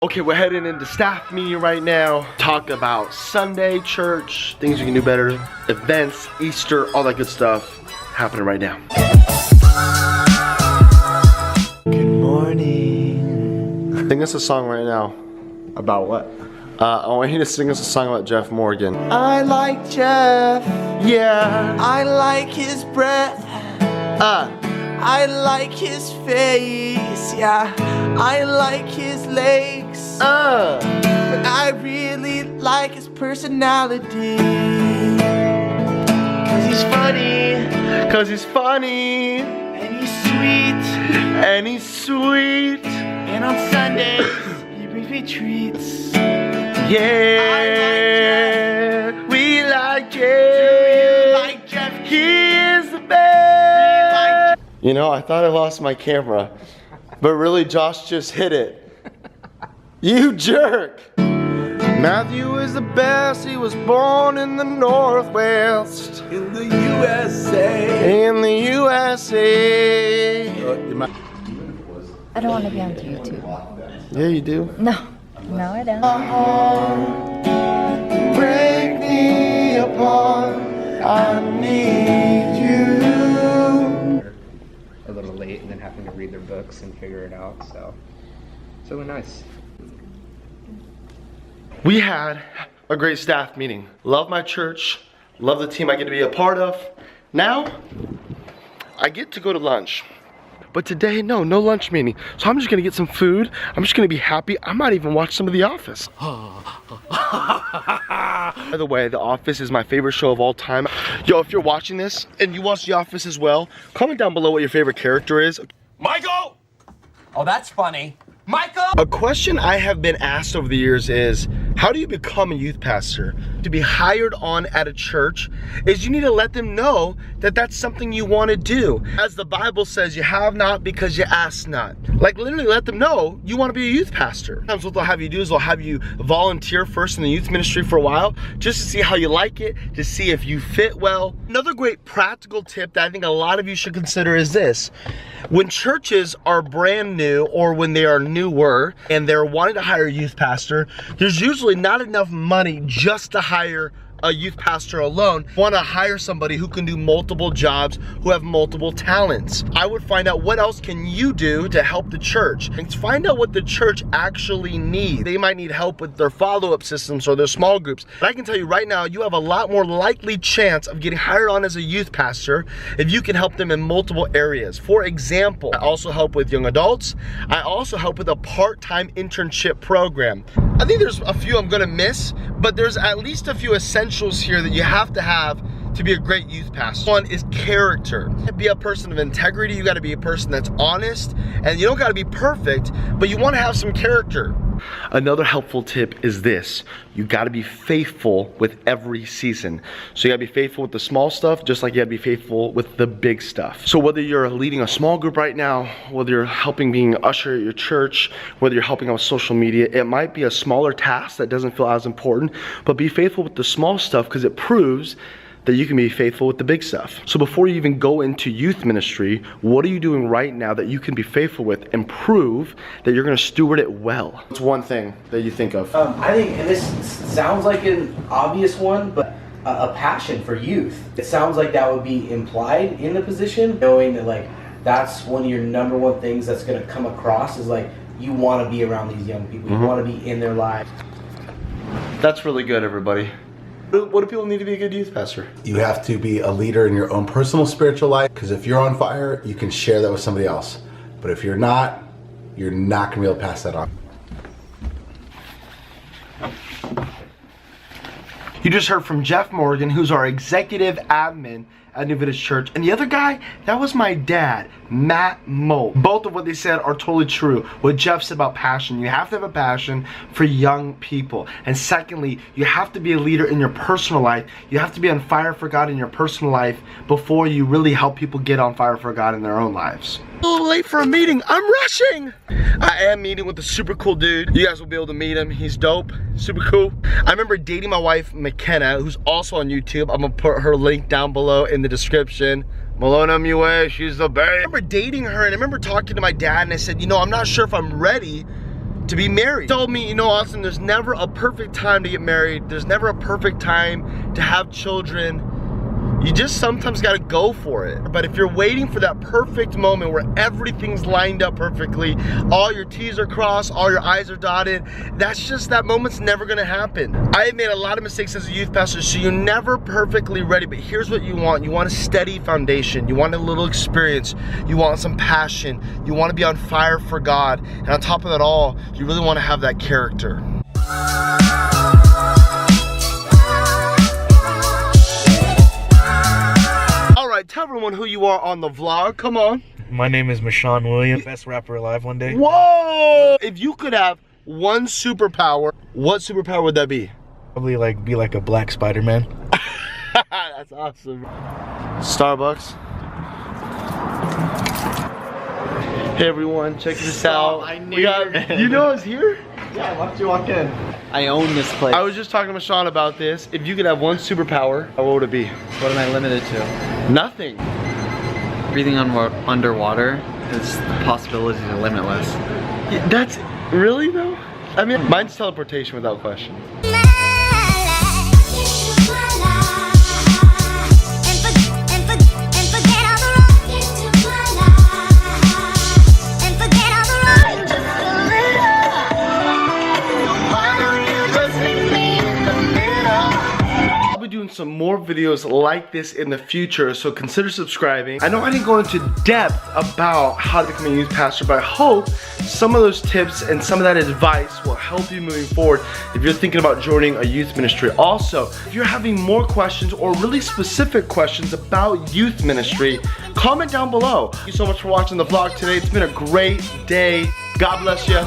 Okay, we're heading into staff meeting right now. Talk about Sunday church, things you can do better, events, Easter, all that good stuff happening right now. Good morning. Sing us a song right now. About what? I want you to sing us a song about Jeff Morgan. I like Jeff. Yeah. I like his breath. I like his face. Yeah. I like his legs. But I really like his personality. 'Cause he's funny. 'Cause he's funny. And he's sweet. And he's sweet. And on Sundays, he brings me treats. Yeah, we like Jeff. You like Jeff? He is the best. You know, I thought I lost my camera, but really Josh just hit it. You jerk. Matthew is the best. He was born in the Northwest. In the USA. In the USA. I don't want to be on YouTube. Yeah, you do. No, I don't. Break me apart. I need you. A little late and then having to read their books and figure it out, so it's really nice. We had a great staff meeting. Love my church, love the team I get to be a part of. Now, I get to go to lunch. But today, no lunch meeting. So I'm just gonna get some food. I'm just gonna be happy. I might even watch some of The Office. By the way, The Office is my favorite show of all time. Yo, if you're watching this and you watch The Office as well, comment down below what your favorite character is. Michael! Oh, that's funny. Michael! A question I have been asked over the years is, how do you become a youth pastor? To be hired on at a church is you need to let them know that that's something you want to do. As the Bible says, you have not because you ask not. Like literally let them know you want to be a youth pastor. Sometimes what they'll have you do is they'll have you volunteer first in the youth ministry for a while, just to see how you like it, to see if you fit well. Another great practical tip that I think a lot of you should consider is this. When churches are brand new or when they are newer and they're wanting to hire a youth pastor, there's usually not enough money just to hire a youth pastor alone. Want to hire somebody who can do multiple jobs, who have multiple talents. I would find out what else can you do to help the church and find out what the church actually needs. They might need help with their follow-up systems or their small groups. But I can tell you right now, you have a lot more likely chance of getting hired on as a youth pastor if you can help them in multiple areas. For example, I also help with young adults. I also help with a part-time internship program. I think there's a few I'm gonna miss, but there's at least a few essentials here that you have to be a great youth pastor. One is character. Be a person of integrity. You gotta be a person that's honest, and you don't gotta be perfect, but you wanna have some character. Another helpful tip is this. You gotta be faithful with every season. So you gotta be faithful with the small stuff, just like you gotta be faithful with the big stuff. So whether you're leading a small group right now, whether you're helping being an usher at your church, whether you're helping out with social media, it might be a smaller task that doesn't feel as important, but be faithful with the small stuff because it proves that you can be faithful with the big stuff. So before you even go into youth ministry, what are you doing right now that you can be faithful with and prove that you're gonna steward it well? What's one thing that you think of? I think, and this sounds like an obvious one, but a passion for youth. It sounds like that would be implied in the position, knowing that like that's one of your number one things that's gonna come across is like you wanna be around these young people, you wanna be in their lives. That's really good, everybody. What do people need to be a good youth pastor? You have to be a leader in your own personal spiritual life, because if you're on fire, you can share that with somebody else. But if you're not gonna be able to pass that on. You just heard from Jeff Morgan, who's our executive admin at New Village Church. And the other guy, that was my dad, Matt Molt. Both of what they said are totally true. What Jeff said about passion, you have to have a passion for young people. And secondly, you have to be a leader in your personal life. You have to be on fire for God in your personal life before you really help people get on fire for God in their own lives. A little late for a meeting, I'm rushing. I am meeting with a super cool dude. You guys will be able to meet him, he's dope, super cool. I remember dating my wife, McKenna, who's also on YouTube. I'm gonna put her link down below in the description. Malona Mue, she's the babe. I remember dating her and I remember talking to my dad and I said, you know, I'm not sure if I'm ready to be married. He told me, you know, Austin, there's never a perfect time to get married. There's never a perfect time to have children. You just sometimes gotta go for it. But if you're waiting for that perfect moment where everything's lined up perfectly, all your T's are crossed, all your I's are dotted, that moment's never gonna happen. I have made a lot of mistakes as a youth pastor, so you're never perfectly ready, but here's what you want. You want a steady foundation. You want a little experience. You want some passion. You wanna be on fire for God. And on top of that all, you really wanna have that character. Tell everyone who you are on the vlog. Come on. My name is Mashawn Williams, best rapper alive one day. Whoa! If you could have one superpower, what superpower would that be? Probably be like a black Spider-Man. That's awesome. Starbucks. Hey everyone, check this out. I knew you were gonna- You know I was here? Yeah, why don't you walk in? I own this place. I was just talking to Mashawn about this. If you could have one superpower, what would it be? What am I limited to? Nothing. Breathing underwater is the possibilities are limitless. Yeah, that's really though? I mean, mine's teleportation without question. Doing some more videos like this in the future, so consider subscribing. I know I didn't go into depth about how to become a youth pastor, but I hope some of those tips and some of that advice will help you moving forward if you're thinking about joining a youth ministry. Also, if you're having more questions or really specific questions about youth ministry, comment down below. Thank you so much for watching the vlog today. It's been a great day. God bless you.